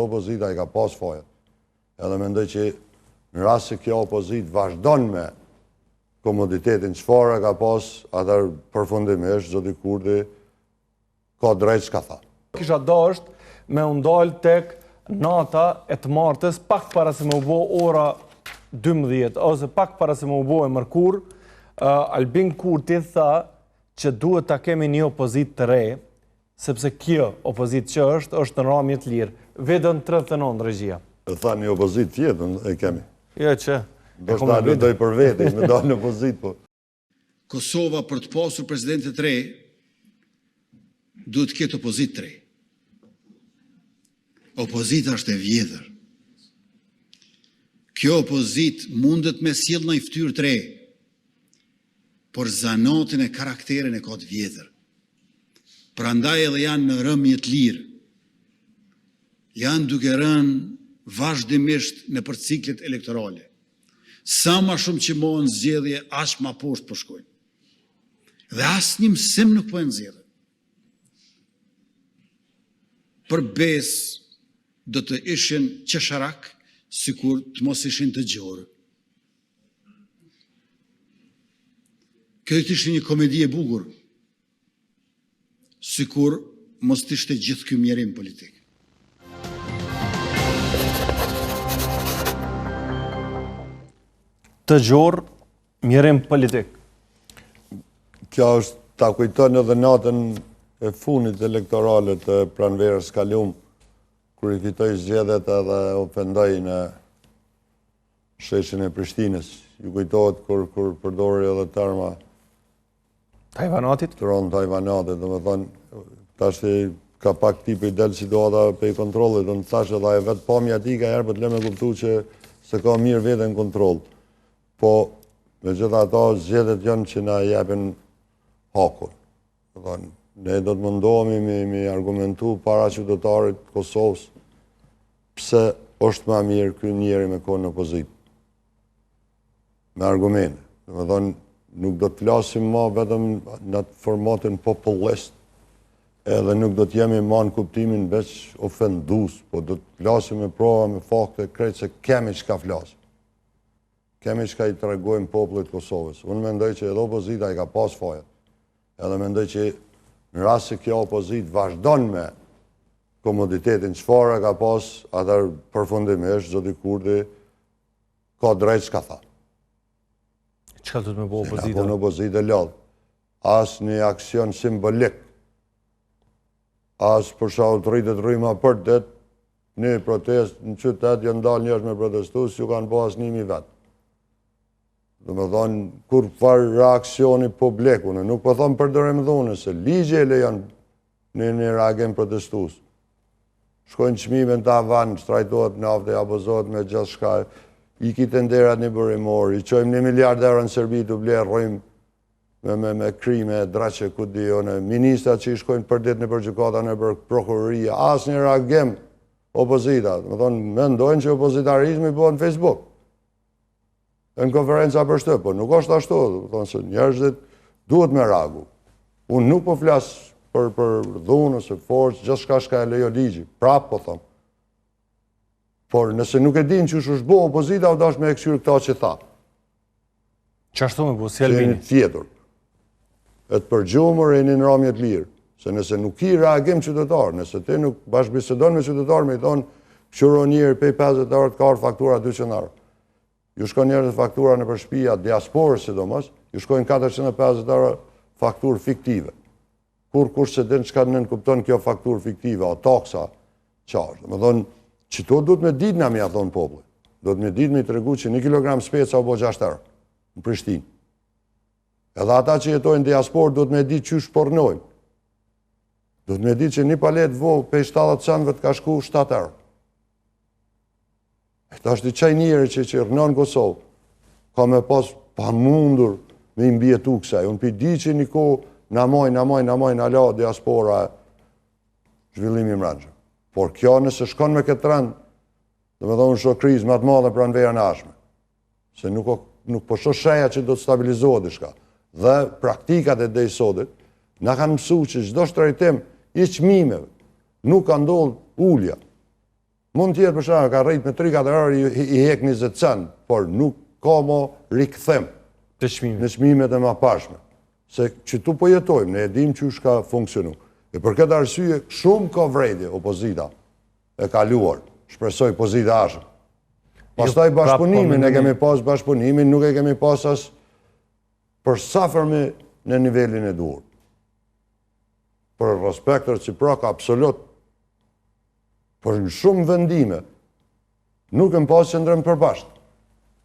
opozita i ka pas faja. Edhe mendoj që në rast se kjo opozit vazhdon me komoditetin çfarë ka pas, atër përfundimisht zoti Kurti ka drejt çka tha. Kisha dashur me u ndal tek nata e të martës, pak para se me u bo ora 12, ose pak para se me u bo e mërkur, Albin Kurti tha që duhet ta kemi një opozit të re, sepse kjo opozit që është në ramje të lirë. Vedën 39 regjia. E tha një opozit tjetër e kemi. Jo që. Do shta në doj për veti, me dalë në opozit, po. Kosova për të pasur presidentit re, duhet këtë opozit të re. Opozita është e vjedhër. Kjo opozit mundet me sjell në i ftyrë të re, por zanatin e karakterin e ka të vjedhër. Prandaj edhe janë në rëmje të lirë. Janë duke rënë vazhdimisht në për ciklet elektorale. Sa ma shumë që mohën zgjedhje, aq ma poshtë po shkojnë. Dhe asë një mësim nuk po e nxjerrë. Për besë do të ishin qesharak, sikur të mos ishin të gjorë. Kjo të ishte një komedi e bukur, sikur mos të ishte gjithë ky mjerim politik. Të gjorë, mjerim politik. Kjo është ta kujton edhe natën e funit elektorale të pranverës kalum, kur i fitoi zgjedhjet edhe ofendoi në sheshin e Prishtinës. Ju kujtohet kur përdori edhe terma Tajvanatit? Tron Tajvanatit, dhe me thonë, tash ka pak tipi del situata pe i kontrollit, dhe në thash edhe e vetë pamja ti ka herë për të le me kuptu që se ka mirë vete në kontrol. Po, me gjitha ato zgjedhjet janë që na jepin hakun. Ne do të mundohemi me argumentu para qytetarit Kosovës pse është ma mirë ky njeri me konë në opozit. Me argumente. Dhe me thonë, nuk do të flasim ma vetëm në formatin popullist, edhe nuk do të jemi ma në kuptimin veç ofendus, po do të flasim me prova, me fakte, krejt se kemi që ka flasim. Kemi që ka i të regojmë popullit Kosovës. Unë mendoj që edhe opozita i ka pas faja, edhe mendoj që në rast se kjo opozit vazhdon me komoditetin çfarë ka pas, atër përfundimisht zoti Kurti ka drejt çka tha. Çka do të me bo opozita? Se në opozita lodh. As një aksion simbolik, as për shkak të rritet rryma për det, një protest në qytet janë dalë njerëz me protestu, s'ju kanë bo as 1000 vetë. Do me thonë, kur farë reakcioni publik, unë nuk po thonë përdorim dhune, se ligje e lejon një reagim protestus. Shkojnë çmime në tavan, shtrajtohet nafte, abuzohet me gjithë shka, i kitë nderat një bërimor, i qojmë 1 miliard euro në Serbi të blerë, rrojmë me krime, draqe, ku dijone, ministrat që i shkojnë për ditë në përgjukata në për prokuroria, as një reagim opozita. Me thonë, mendojnë që opozitarizmi bëhet në Facebook. Në konferenca për shtë, po nuk është ashtu, thonë se njerëzit duhet me reagu. Unë nuk po flasë për dhunë, ose forcë, gjithë shka e lejo ligji, prapë po thonë. Por nëse nuk e din që është bo opozita, o dash me e kësyrë këta që tha. Qashtu me bu, si Albini? Tjetër. E të përgjumër e një në ramjet lirë. Se nëse nuk i reagim qytetarë, nëse ti nuk bashkëbisedon me qytetarë, me i thonë, qëro njërë pej 50 eurë të karë faktura 200 eurë. Ju shkojnë njerëz të faktura në përshpia diasporës sidomos, ju shkojnë 450 euro fakturë fiktive. Kur se din çka nën kupton kjo fakturë fiktive, o taksa, qarë. Me thonë, qëto duhet me ditë nga mja thonë populli. Duhet me ditë me i tregu që 1 kilogram speca o bo 6 euro në Prishtinë. Edhe ata që jetojnë diasporë duhet me ditë që shpornojnë. Duhet me ditë që një palet vo pe 70 centëve të ka shku 7 euro. Këta është i qaj njëri që rënon Kosovë, ka me pas pa mundur me imbjetu kësaj. Unë pi di që një ko namoj, ala diaspora zhvillimi mranjë. Por kjo nëse shkon me këtë rënd, dhe me thonë shok krizë më të madhe pra në vera në ashme. Se nuk po shosheja që do të stabilizohet i shka. Dhe praktikat e dhej sotit, na kanë mësu që gjdo shtrejtim i qmimeve, nuk ka ndodhë ullja. Mund tjetë për shkak ka rrit me 3-4 orë i hek 20 cent, por nuk ka mo rikëthem në çmimet e mapashme. Se që tu po jetojmë, ne e dim që shka funksionu. E për këtë arsye, shumë ka vrejtje opozita e kaluar, shpresoj pozita ashëm. Pastaj bashkëpunimin, ne kemi pas bashkëpunimin, nuk e kemi pas as për safërmi në nivelin e duhur. Për respekt reciprok absolut, për në shumë vendime, nuk e më pas që ndrëm përbashkët.